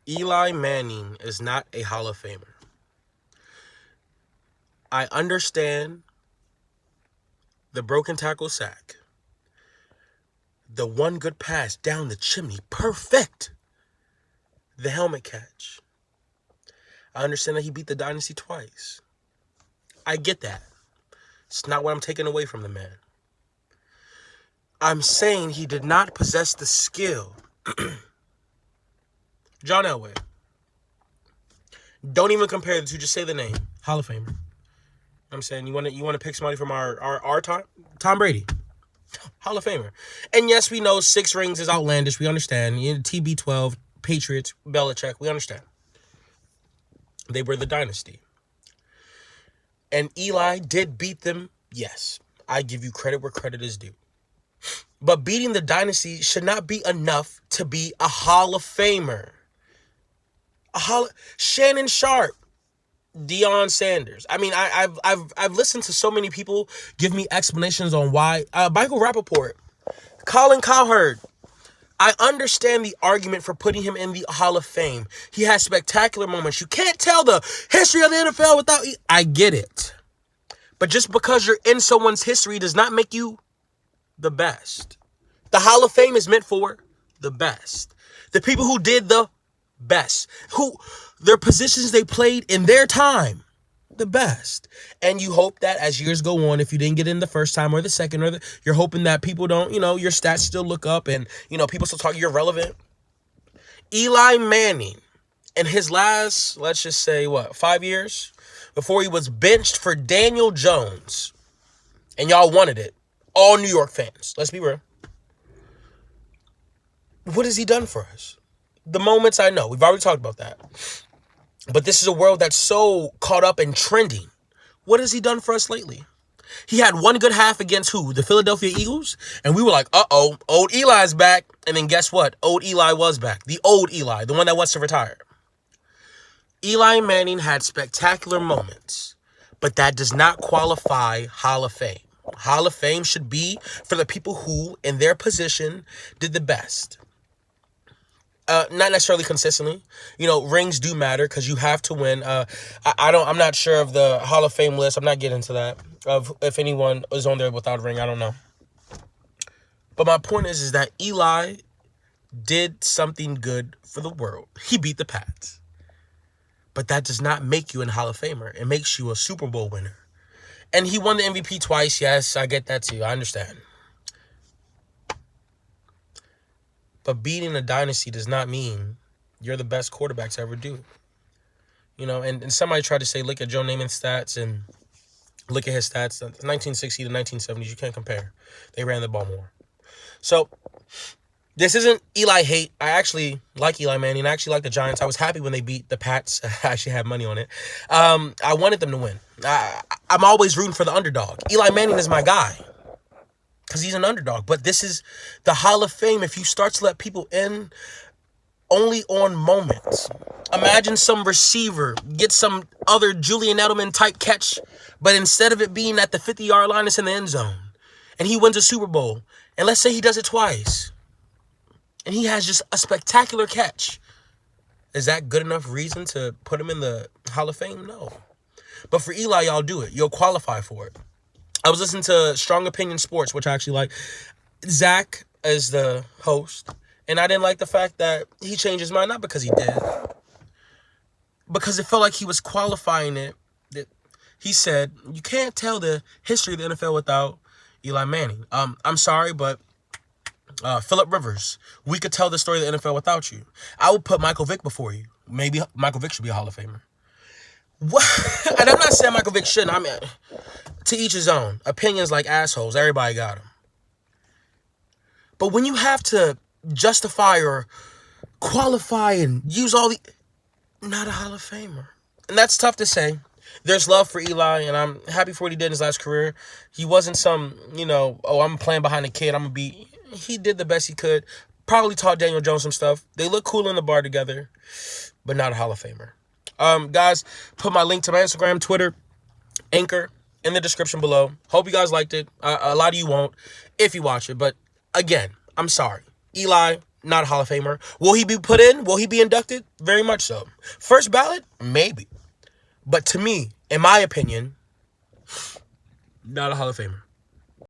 Eli Manning is not a Hall of Famer. I understand the broken tackle sack, the one good pass down the chimney, perfect, the helmet catch. I understand that he beat the dynasty twice. I get that. It's not what I'm taking away from the man. I'm saying he did not possess the skill. John Elway. Don't even compare the two. Just say the name. Hall of Famer. I'm saying you want to pick somebody from our time? Tom Brady. Hall of Famer. And yes, we know 6 rings is outlandish. We understand. TB12, Patriots, Belichick. We understand. They were the dynasty. And Eli did beat them. Yes. I give you credit where credit is due. But beating the dynasty should not be enough to be a Hall of Famer. Shannon Sharp, Deion Sanders. I mean, I've listened to so many people give me explanations on why. Michael Rappaport, Colin Cowherd. I understand the argument for putting him in the Hall of Fame. He has spectacular moments. You can't tell the history of the NFL without... I get it. But just because you're in someone's history does not make you the best. The Hall of Fame is meant for the best. The people who did the best. Who their positions they played in their time. The best. And you hope that as years go on, if you didn't get in the first time or the second, you're hoping that people don't, your stats still look up and, people still talk, you're relevant. Eli Manning, in his last, let's just say, 5 years? Before he was benched for Daniel Jones. And y'all wanted it. All New York fans. Let's be real. What has he done for us? The moments I know. We've already talked about that. But this is a world that's so caught up in trending. What has he done for us lately? He had one good half against who? The Philadelphia Eagles? And we were like, uh-oh, old Eli's back. And then guess what? Old Eli was back. The old Eli, the one that wants to retire. Eli Manning had spectacular moments, but that does not qualify Hall of Fame. Hall of Fame should be for the people who, in their position, did the best. Not necessarily consistently. Rings do matter because you have to win. I'm not sure of the Hall of Fame list. I'm not getting into that. Of if anyone is on there without a ring, I don't know. But my point is that Eli did something good for the world. He beat the Pats. But that does not make you a Hall of Famer. It makes you a Super Bowl winner. And he won the MVP twice. Yes, I get that too. I understand. But beating a dynasty does not mean you're the best quarterback to ever do it. And somebody tried to say, look at Joe Namath's stats and look at his stats. 1960 to 1970s, you can't compare. They ran the ball more. So this isn't Eli hate. I actually like Eli Manning. I actually like the Giants. I was happy when they beat the Pats. I actually had money on it. I wanted them to win. I'm always rooting for the underdog. Eli Manning is my guy because he's an underdog. But this is the Hall of Fame. If you start to let people in only on moments. Imagine some receiver get some other Julian Edelman type catch, but instead of it being at the 50-yard line, it's in the end zone. And he wins a Super Bowl. And let's say he does it twice. And he has just a spectacular catch. Is that good enough reason to put him in the Hall of Fame? No. But for Eli, y'all do it. You'll qualify for it. I was listening to Strong Opinion Sports, which I actually like. Zach is the host. And I didn't like the fact that he changed his mind, not because he did. Because it felt like he was qualifying it. He said, you can't tell the history of the NFL without Eli Manning. I'm sorry, but Phillip Rivers, we could tell the story of the NFL without you. I would put Michael Vick before you. Maybe Michael Vick should be a Hall of Famer. What? And I'm not saying Michael Vick shouldn't. I mean, to each his own. Opinions like assholes. Everybody got them. But when you have to justify or qualify and use all the... Not a Hall of Famer. And that's tough to say. There's love for Eli, and I'm happy for what he did in his last career. He wasn't some, I'm playing behind a kid. I'm going to be... He did the best he could. Probably taught Daniel Jones some stuff. They look cool in the bar together, but not a Hall of Famer. Guys, put my link to my Instagram, Twitter, Anchor in the description below. Hope you guys liked it. A lot of you won't if you watch it. But again, I'm sorry. Eli, Not a Hall of Famer. Will he be put in? Will he be inducted? Very much so. First ballot? Maybe. But to me, in my opinion, not a Hall of Famer.